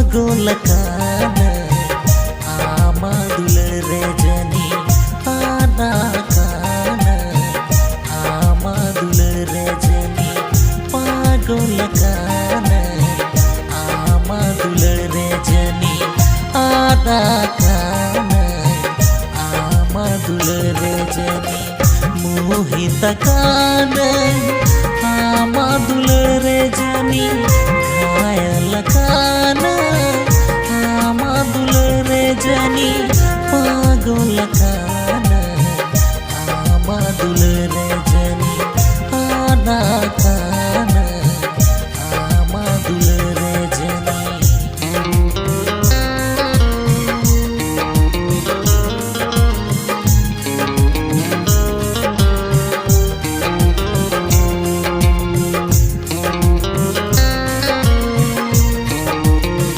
पागल कान आमादुल रजनी आना कान आमादुल रजनी पागल कान आमादुल रजनी आना कान आमादुल रजनी मोहित कान आमादुल रजनी